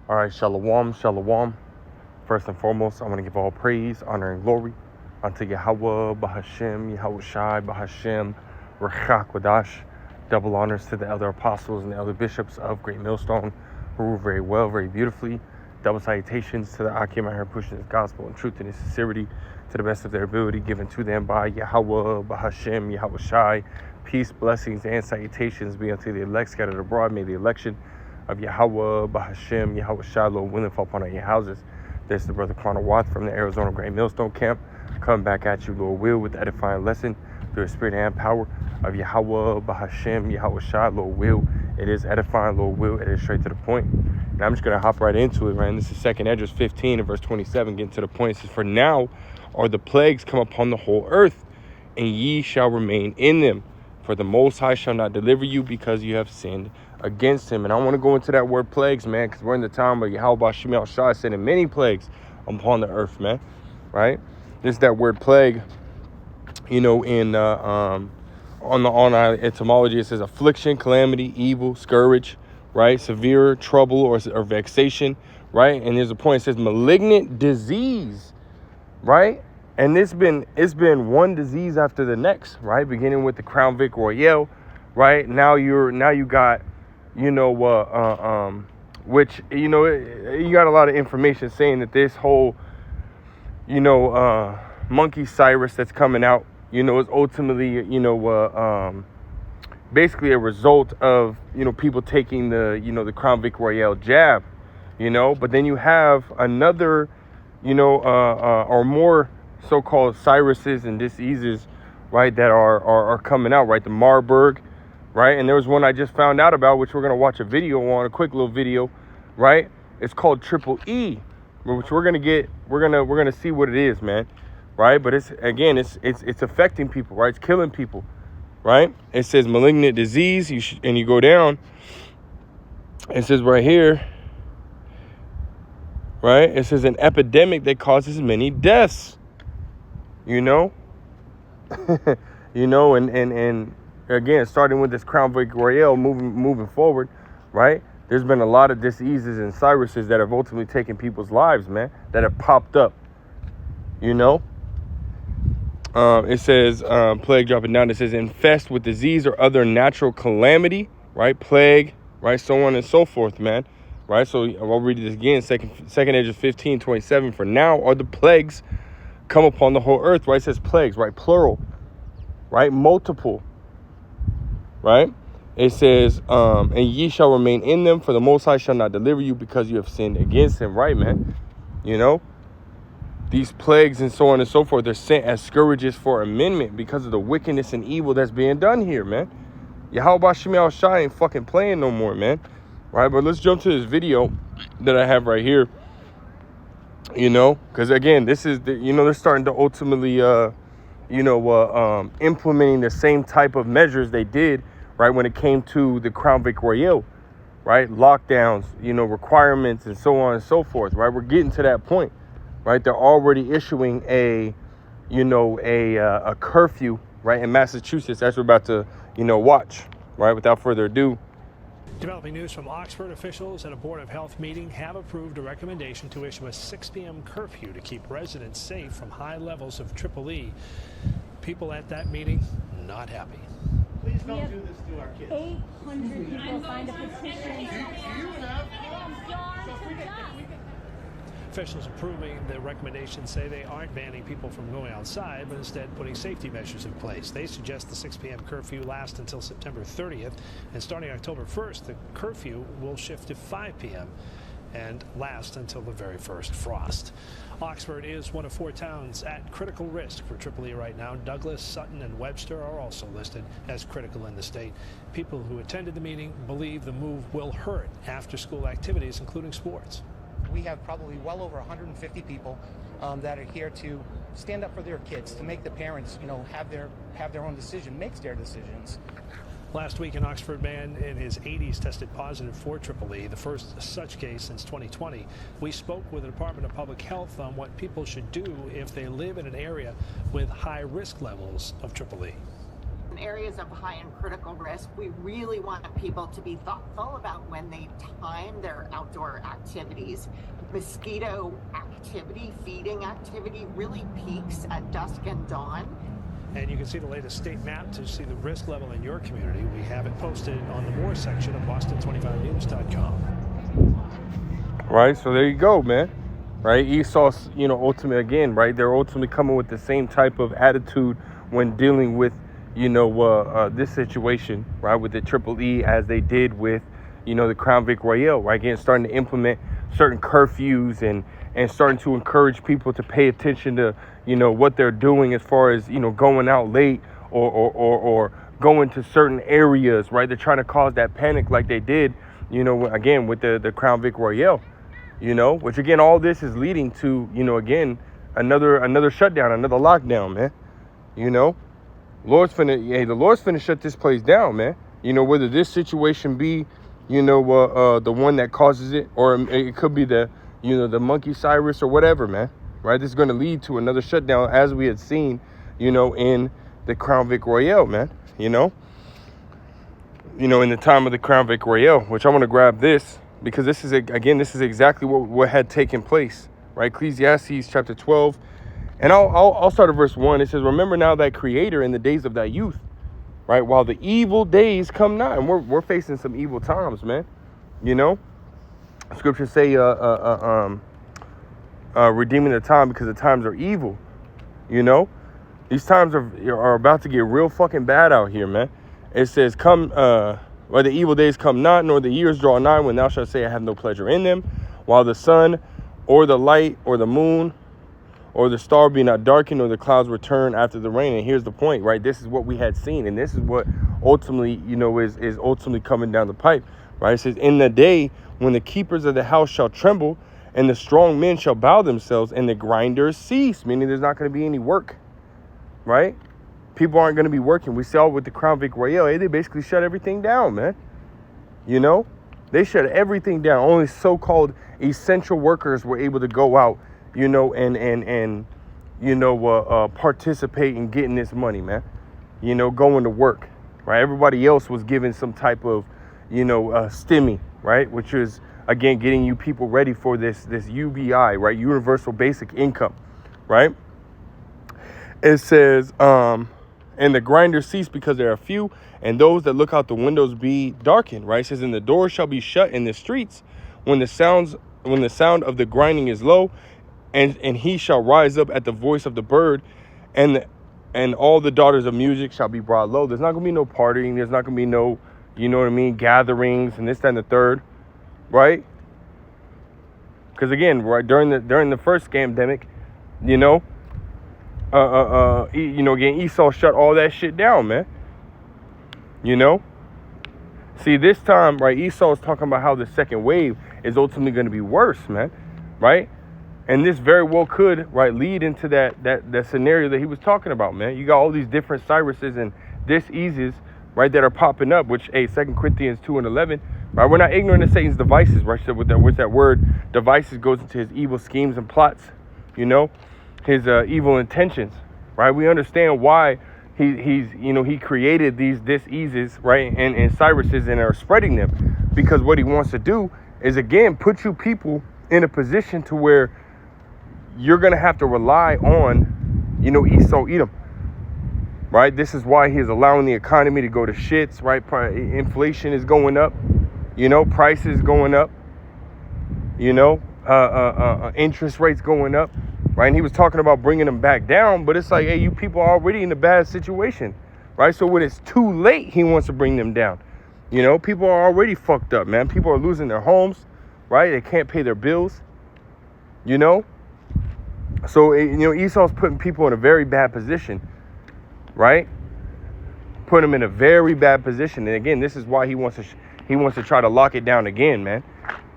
All right, shalom, shalom. First and foremost, I want to give all praise, honor, and glory unto Yahweh, Bahashem, Yahweh Shai, Bahashem, Rechak Wadash. Double honors to the elder apostles and the elder bishops of Great Millstone, who rule very well, very beautifully. Double salutations to the Akim out here pushing this gospel in truth and in sincerity to the best of their ability, given to them by Yahweh, Bahashem, Yahweh Shai. Peace, blessings, and salutations be unto the elect scattered abroad. May the election of Yahweh, Bahashem, Yahweh Shai, Lord willing, fall upon all your houses. This is the brother Connor Watts from the Arizona Great Millstone Camp. Come back at you, Lord will, with the edifying lesson through the spirit and power of Yahweh, Bahashem, Yahweh Shai, Lord will. It is edifying, Lord will. It is straight to the point. And I'm just going to hop right into it, right? And this is 2nd Esdras 15 and verse 27, getting to the point. It says, for now are the plagues come upon the whole earth, and ye shall remain in them. For the Most High shall not deliver you because you have sinned against him. And I want to go into that word plagues, man, because we're in the time of Yahweh Shemel Shai sending many plagues upon the earth, man, right? This is that word plague, you know, in on etymology, it says affliction, calamity, evil, scourge, right? Severe trouble or vexation, right? And there's a point, it says malignant disease, right? And it's been one disease after the next, right? Beginning with the Crown Vic Royale, right? Now you got, you know, which, you know, you got a lot of information saying that this whole, you know, monkey virus that's coming out, you know, is ultimately, you know, basically a result of, you know, people taking the, you know, the Crown Vic Royale jab, you know. But then you have another, you know, or more so-called viruses and diseases, right, that are coming out, right? The Marburg, right? And there was one I just found out about, which we're going to watch a video on, a quick little video, right? It's called Triple E, which we're going to see what it is, man, right? But it's affecting people, right? It's killing people, right? It says malignant disease, and you go down, it says right here, right? It says an epidemic that causes many deaths, you know? You know, and again, starting with this Crown Vic Royale, moving forward, right? There's been a lot of diseases and viruses that have ultimately taken people's lives, man, that have popped up, you know? It says, plague, dropping down, it says infest with disease or other natural calamity, right? Plague, right? So on and so forth, man, right? So I'll read this again, 2nd Esdras 15:27. For now are the plagues come upon the whole earth, right? It says plagues, right? Plural, right? Multiple, right? It says, and ye shall remain in them, for the Most High shall not deliver you because you have sinned against him, right, man? You know, these plagues and so on and so forth, they're sent as scourges for amendment because of the wickedness and evil that's being done here, man. Yahweh Shemel Shai ain't fucking playing no more, man, right? But let's jump to this video that I have right here, you know, because again, this is, you know, they're starting to ultimately, you know, implementing the same type of measures they did, right, when it came to the Crown Vic Royale, right? Lockdowns, you know, requirements and so on and so forth, right? We're getting to that point, right? They're already issuing a, you know, a curfew, right, in Massachusetts, as we're about to, you know, watch, right? Without further ado. Developing news from Oxford, officials at a Board of Health meeting have approved a recommendation to issue a 6 p.m. curfew to keep residents safe from high levels of Triple E. People at that meeting not happy. Please don't do this to our kids. 800 people signed a petition. Officials approving the recommendation say they aren't banning people from going outside, but instead putting safety measures in place. They suggest the 6 p.m. curfew last until September 30th, and starting October 1st, the curfew will shift to 5 p.m. and last until the very first frost. Oxford is one of 4 towns at critical risk for Triple E right now. Douglas, Sutton, and Webster are also listed as critical in the state. People who attended the meeting believe the move will hurt after-school activities, including sports. We have probably well over 150 people that are here to stand up for their kids, to make the parents, you know, have their own decision, makes their decisions. Last week, an Oxford man in his 80s tested positive for Triple E, the first such case since 2020. We spoke with the Department of Public Health on what people should do if they live in an area with high risk levels of Triple E. areas of high and critical risk, we really want people to be thoughtful about when they time their outdoor activities. Mosquito activity, feeding activity really peaks at dusk and dawn. And you can see the latest state map to see the risk level in your community. We have it posted on the More section of Boston25news.com. Right, so there you go, man. Right, Esau's, ultimately, again, right, they're ultimately coming with the same type of attitude when dealing with, this situation, right, with the Triple E as they did with, the Crown Vic Royale, right, again, starting to implement certain curfews and starting to encourage people to pay attention to, what they're doing as far as, going out late or going to certain areas, right? They're trying to cause that panic like they did, again, with the Crown Vic Royale, which again, all this is leading to, again, another shutdown, another lockdown, man. The Lord's finna shut this place down, man. Whether this situation be, the one that causes it, or it could be the monkey Cyrus or whatever, man. Right? This is going to lead to another shutdown, as we had seen, in the Crown Vic Royale, man. In the time of the Crown Vic Royale, which I want to grab this because this is exactly what had taken place, right? Ecclesiastes chapter 12, and I'll start at verse 1. It says, "Remember now thy Creator in the days of thy youth, right? While the evil days come not," and we're facing some evil times, man. Scriptures say, redeeming the time because the times are evil. These times are about to get real fucking bad out here, man. It says, "Come, where the evil days come not, nor the years draw nigh, when thou shalt say, I have no pleasure in them, while the sun, or the light, or the moon, or the star be not darkened, or the clouds return after the rain." And here's the point, right? This is what we had seen, and this is what ultimately, is ultimately coming down the pipe, right? It says, "In the day when the keepers of the house shall tremble, and the strong men shall bow themselves, and the grinders cease," meaning there's not going to be any work, right? People aren't going to be working. We saw with the Crown Vic Royale, they basically shut everything down, man. They shut everything down. Only so-called essential workers were able to go out, and participate in getting this money, man. Going to work, right? Everybody else was given some type of, stimmy, right? Which is, again, getting you people ready for this UBI, right? Universal Basic Income, right? It says, "And the grinders cease because there are few, and those that look out the windows be darkened," right? It says, "And the doors shall be shut in the streets when the sound of the grinding is low, and he shall rise up at the voice of the bird, and all the daughters of music shall be brought low." There's not gonna be no partying. There's not gonna be no, gatherings and this, that, and the third, right? Because again, right during the first scamdemic, again, Esau shut all that shit down, man. See, this time, right, Esau is talking about how the second wave is ultimately going to be worse, man, right? And this very well could, right, lead into that scenario that he was talking about, man. You got all these different Cyruses and diseases, right, that are popping up, which, 2 Corinthians 2:11, right? We're not ignorant of Satan's devices, right? So with that word, devices goes into his evil schemes and plots, his evil intentions, right? We understand why he created these diseases, right, and Cyruses, and are spreading them, because what he wants to do is, again, put you people in a position to where you're going to have to rely on, Esau Edom, right? This is why he is allowing the economy to go to shits, right? Inflation is going up, prices going up, interest rates going up, right? And he was talking about bringing them back down, but it's like, hey, you people are already in a bad situation, right? So when it's too late, he wants to bring them down. People are already fucked up, man. People are losing their homes, right? They can't pay their bills, So, Esau's putting people in a very bad position, right? Put them in a very bad position. And again, this is why he wants to try to lock it down again, man,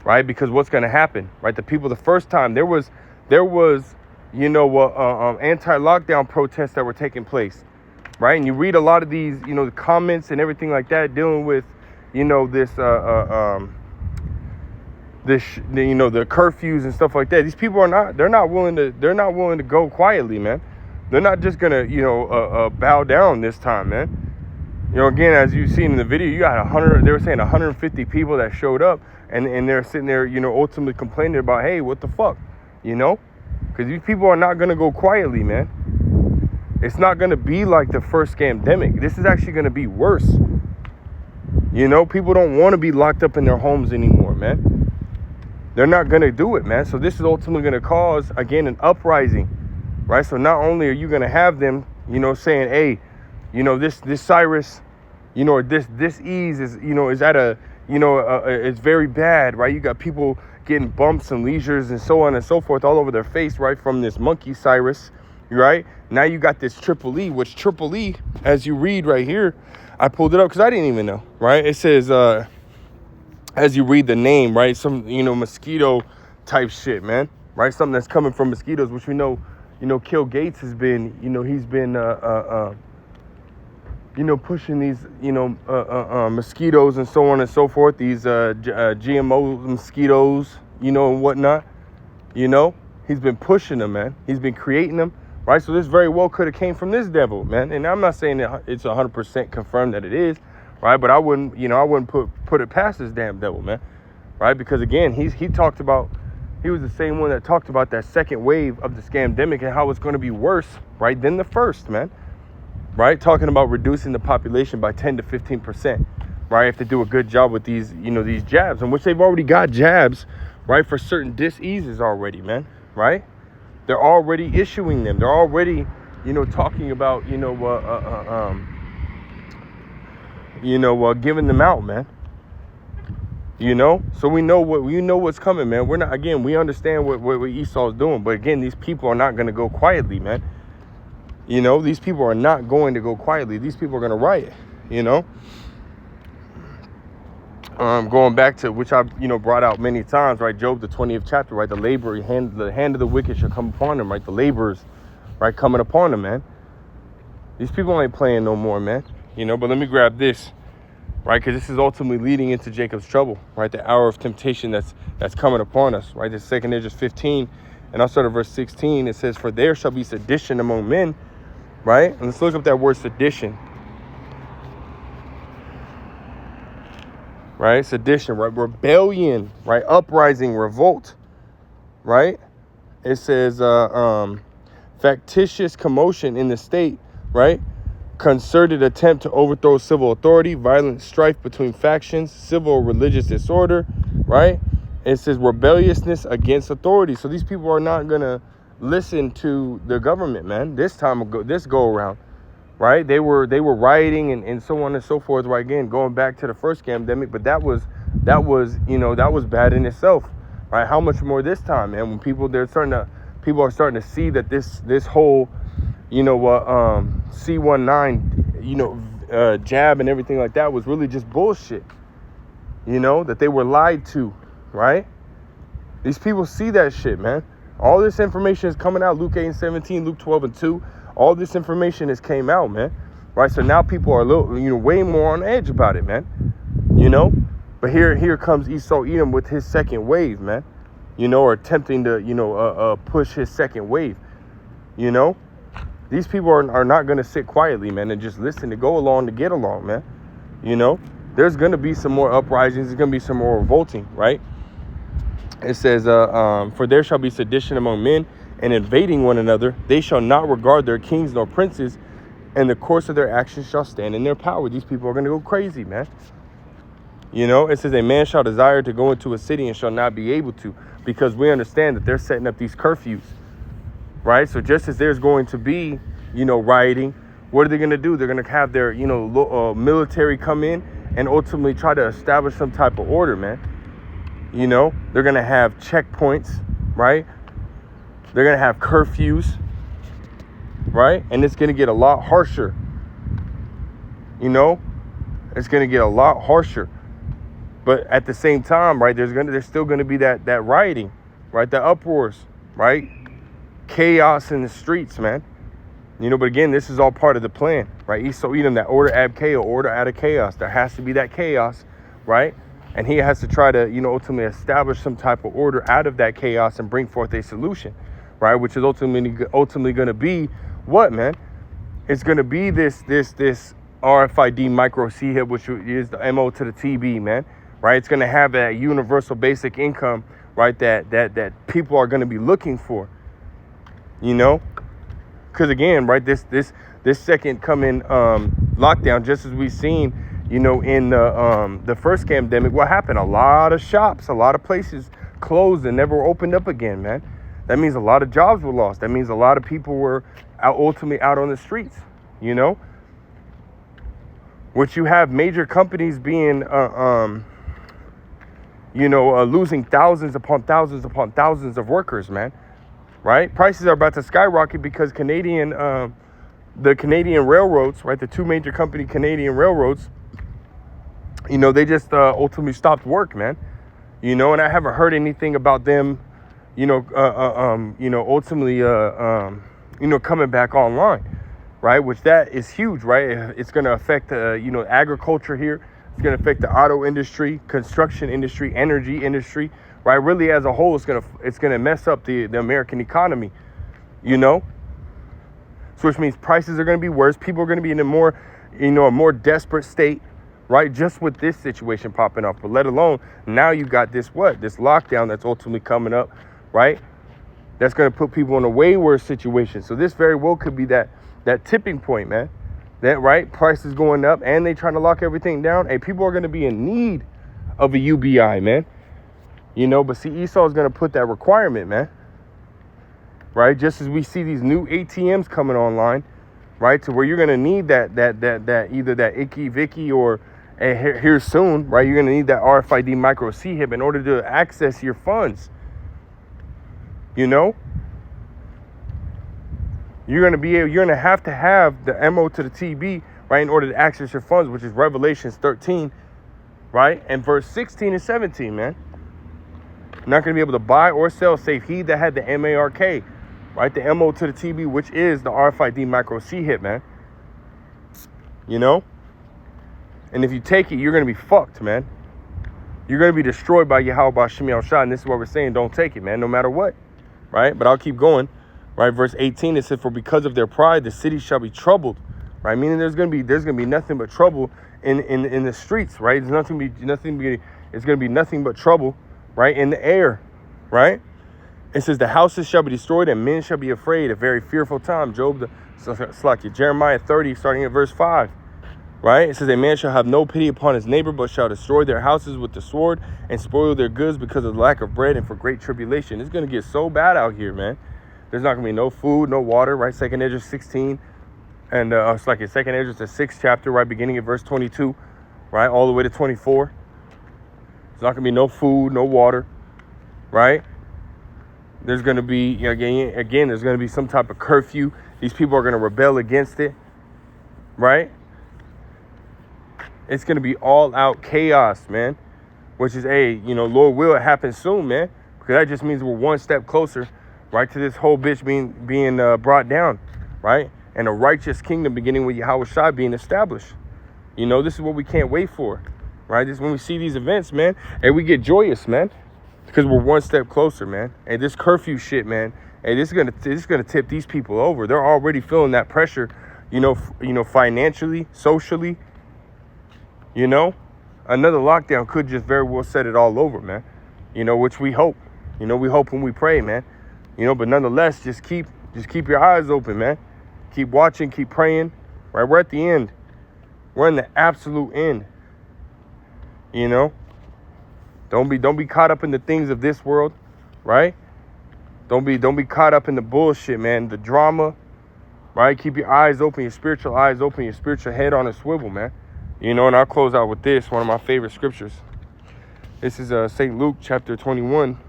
right? Because what's going to happen, right? The people, the first time there was anti-lockdown protests that were taking place, right? And you read a lot of these, the comments and everything like that dealing with, the curfews and stuff like that. These people they're not willing to go quietly, man. They're not just gonna, bow down this time, man. You know, again, as you've seen in the video, you got 100. They were saying 150 people that showed up, and they're sitting there, you know, ultimately complaining about, hey, what the fuck, you know? Because these people are not gonna go quietly, man. It's not gonna be like the first scamdemic. This is actually gonna be worse. You know, people don't want to be locked up in their homes anymore, man. They're not gonna do it, man. So this is ultimately gonna cause, again, an uprising, right? So not only are you gonna have them, you know, saying, hey, you know, this Cyrus, you know, or this ease is, you know, is at a, you know, it's very bad, right? You got people getting bumps and lesions and so on and so forth all over their face, right, from this monkey Cyrus, right? Now you got this triple E, which triple E, as you read right here, I pulled it up because I didn't even know, right? It says, as you read the name, right, some, you know, mosquito type shit, man, right? Something that's coming from mosquitoes, which we know, you know, Kill Gates has been, you know, he's been, you know, pushing these, you know, mosquitoes and so on and so forth, these GMO mosquitoes, you know, and whatnot, you know, he's been pushing them, man. He's been creating them, right? So this very well could have came from this devil, man. And I'm not saying that it's 100% confirmed that it is, right? But I wouldn't, you know, I wouldn't put it past this damn devil, man, right? Because again, he talked about, he was the same one that talked about that second wave of the scamdemic and how it's going to be worse, right, than the first, man. Right, talking about reducing the population by 10 to 15%, right? If they do a good job with these, you know, these jabs, in which they've already got jabs, right, for certain diseases already, man, right? They're already issuing them. They're already, you know, talking about, you know, giving them out, man. You know, so we know what's coming, man. We're not, again, we understand what Esau's doing, but again, these people are not going to go quietly, man. You know, these people are not going to go quietly. These people are going to riot, you know. Going back to, which I've, you know, brought out many times, right? Job, the 20th chapter, right? The hand of the wicked shall come upon them, right? The laborers, right? Coming upon them, man. These people ain't playing no more, man. You know, but let me grab this, right? Because this is ultimately leading into Jacob's trouble, right? The hour of temptation that's coming upon us, right? The second Ezra 15, and I'll start at verse 16. It says, for there shall be sedition among men, right? And let's look up that word sedition. Right? Sedition, right? Rebellion, right? Uprising, revolt, right? It says factitious commotion in the state, right? Concerted attempt to overthrow civil authority, violent strife between factions, civil or religious disorder, right? It says rebelliousness against authority. So these people are not going to listen to the government, man. This go around, right? They were rioting and so on and so forth, right? Again, going back to the first scamdemic, but that was, you know, that was bad in itself, right? How much more this time, man? When people are starting to see that this whole, you know, C19, you know, jab and everything like that was really just bullshit, you know, that they were lied to, right? These people see that shit, man. All this information is coming out. Luke 8:17, Luke 12:2. All this information has came out, man. Right? So now people are a little, you know, way more on edge about it, man. You know? But here comes Esau Edom with his second wave, man. You know, or attempting to, you know, push his second wave. You know? These people are not going to sit quietly, man, and just listen to go along to get along, man. You know? There's going to be some more uprisings. There's going to be some more revolting, right? It says, for there shall be sedition among men and invading one another. They shall not regard their kings nor princes, and the course of their actions shall stand in their power. These people are going to go crazy, man. You know, it says a man shall desire to go into a city and shall not be able to, because we understand that they're setting up these curfews, right? So just as there's going to be, you know, rioting, what are they going to do? They're going to have their, you know, military come in and ultimately try to establish some type of order, man. You know, they're going to have checkpoints, right? They're going to have curfews, right? And it's going to get a lot harsher. You know, it's going to get a lot harsher. But at the same time, right, there's still going to be that rioting, right? The uproars, right? Chaos in the streets, man. You know, but again, this is all part of the plan, right? Esau Edom, that order ab chaos, order out of chaos. There has to be that chaos, right? And he has to try to, you know, ultimately establish some type of order out of that chaos and bring forth a solution, right? Which is ultimately going to be what, man? It's going to be this RFID micro C hip, which is the MO to the TB, man. Right? It's going to have that universal basic income, right? That people are going to be looking for, you know? Because again, right, this second coming lockdown, just as we've seen, you know, in the first pandemic, what happened? A lot of shops, a lot of places closed and never opened up again, man. That means a lot of jobs were lost. That means a lot of people were ultimately out on the streets, you know? Which you have major companies being, losing thousands upon thousands of workers, man. Right? Prices are about to skyrocket because the Canadian railroads, right? The two major Canadian railroads, you know, they just ultimately stopped work, man. You know, and I haven't heard anything about them, ultimately, coming back online, right? Which that is huge, right? It's going to affect, agriculture here. It's going to affect the auto industry, construction industry, energy industry, right? Really, as a whole, it's gonna mess up the American economy, you know. So which means prices are going to be worse. People are going to be in a more desperate state, right? Just with this situation popping up, but let alone now you got this lockdown that's ultimately coming up, right? That's going to put people in a way worse situation. So this very well could be that tipping point, man. That right, prices going up, and they trying to lock everything down. Hey, people are going to be in need of a UBI, man. You know, but see, Esau is going to put that requirement, man. Right, just as we see these new ATMs coming online, right, to where you're going to need that either that Icky Vicky or here soon, right? You're going to need that RFID micro C hip in order to access your funds. You know, you're going to have the MO to the TB, right, in order to access your funds, which is Revelations 13, right, and verse 16 and 17, man. You're not going to be able to buy or sell save he that had the MARK, right, the MO to the TB, which is the RFID micro C hip, man. You know, and if you take it, you're going to be fucked, man. You're going to be destroyed by Yahweh Shem Yahushua, and this is what we're saying. Don't take it, man, no matter what, right? But I'll keep going. Right, verse 18, it says, for because of their pride, the city shall be troubled, right? Meaning there's gonna be nothing but trouble in the streets, right? It's going to be nothing but trouble, right? In the air, right? It says the houses shall be destroyed and men shall be afraid. A very fearful time. Jeremiah 30, starting at verse 5, right? It says a man shall have no pity upon his neighbor, but shall destroy their houses with the sword and spoil their goods because of the lack of bread and for great tribulation. It's gonna get so bad out here, man. There's not going to be no food, no water, right? 2nd Esdras 16. And it's like in 2nd Esdras, the 6th chapter, right? Beginning at verse 22, right? All the way to 24. There's not going to be no food, no water, right? There's going to be, again, there's going to be some type of curfew. These people are going to rebel against it, right? It's going to be all out chaos, man. Which is, Lord will, it happen soon, man. Because that just means we're one step closer, right, to this whole bitch being brought down, right? And a righteous kingdom beginning with Yahweh Shai being established. You know, this is what we can't wait for, right? This is when we see these events, man, and we get joyous, man, because we're one step closer, man. And this curfew shit, man, hey, this is gonna tip these people over. They're already feeling that pressure, financially, socially. You know, another lockdown could just very well set it all over, man. You know, which we hope. You know, we hope when we pray, man. You know, but nonetheless, just keep your eyes open, man. Keep watching, keep praying. Right, we're at the end. We're in the absolute end. You know, don't be caught up in the things of this world, right? Don't be caught up in the bullshit, man. The drama, right? Keep your eyes open, your spiritual eyes open, your spiritual head on a swivel, man. You know, and I'll close out with this, one of my favorite scriptures. This is St. Luke chapter 21.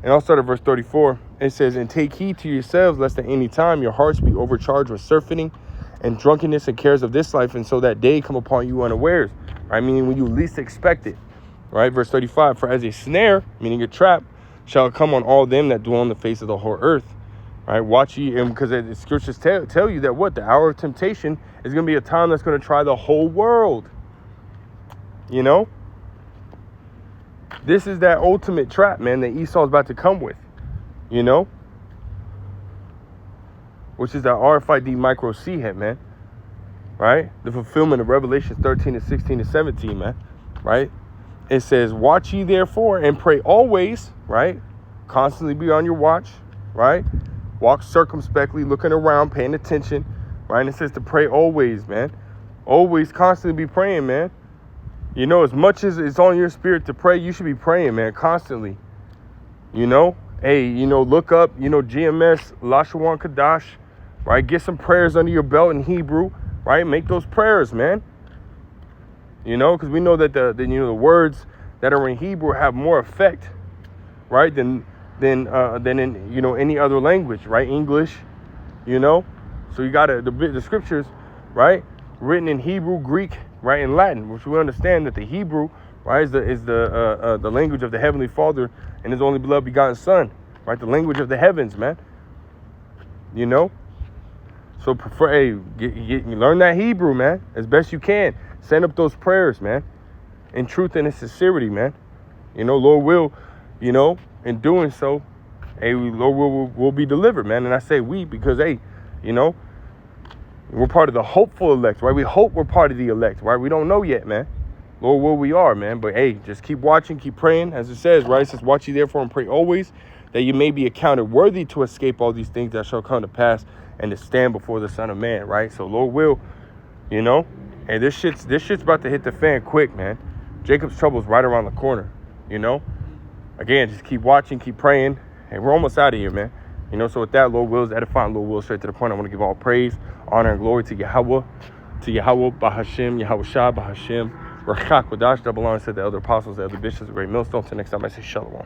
And I'll start at verse 34. It says, and take heed to yourselves, lest at any time your hearts be overcharged with surfeiting and drunkenness and cares of this life, and so that day come upon you unawares. Right? Meaning when you least expect it. Right? Verse 35, for as a snare, meaning a trap, shall come on all them that dwell on the face of the whole earth. Right? Watch ye, and because the scriptures tell you that the hour of temptation is going to be a time that's going to try the whole world. You know? This is that ultimate trap, man, that Esau's about to come with, you know? Which is that RFID micro C hip, man. right? The fulfillment of Revelation 13 and 16 and 17, man, right? It says, watch ye therefore and pray always, right? Constantly be on your watch, right? Walk circumspectly, looking around, paying attention, right? And it says to pray always, man. Always constantly be praying, man. You know, as much as it's on your spirit to pray, you should be praying, man, constantly. You know, hey, you know, look up, you know, GMS, Lashawan Kadash, right? Get some prayers under your belt in Hebrew, right? Make those prayers, man. You know, because we know that the words that are in Hebrew have more effect, right, than in, you know, any other language, right? English, you know. So you got the scriptures, right, written in Hebrew, Greek, right, and Latin, which we understand that the Hebrew, right, is the language of the Heavenly Father and His only beloved begotten Son, right, the language of the heavens, man. You know. So learn that Hebrew, man, as best you can. Send up those prayers, man, in truth and in sincerity, man. You know, Lord will, you know, in doing so, hey, Lord will be delivered, man. And I say we because, hey, you know, we're part of the hopeful elect, right? We hope we're part of the elect, right? We don't know yet, man. Lord will we are, man. But, hey, just keep watching, keep praying. As it says, right? It says, watch ye therefore and pray always, that you may be accounted worthy to escape all these things that shall come to pass and to stand before the Son of Man, right? So, Lord will, you know. Hey, this shit's about to hit the fan quick, man. Jacob's trouble is right around the corner, you know. Again, just keep watching, keep praying, and we're almost out of here, man. You know, so with that, Lord wills, edifying, Lord will, straight to the point. I want to give all praise, honor, and glory to Yahweh, Bahashim, Yahweh Shah, Bahashim, Rachak Wadash, double honor, said the elder apostles, the elder bishops, the great millstone. Till next time, I say Shalom.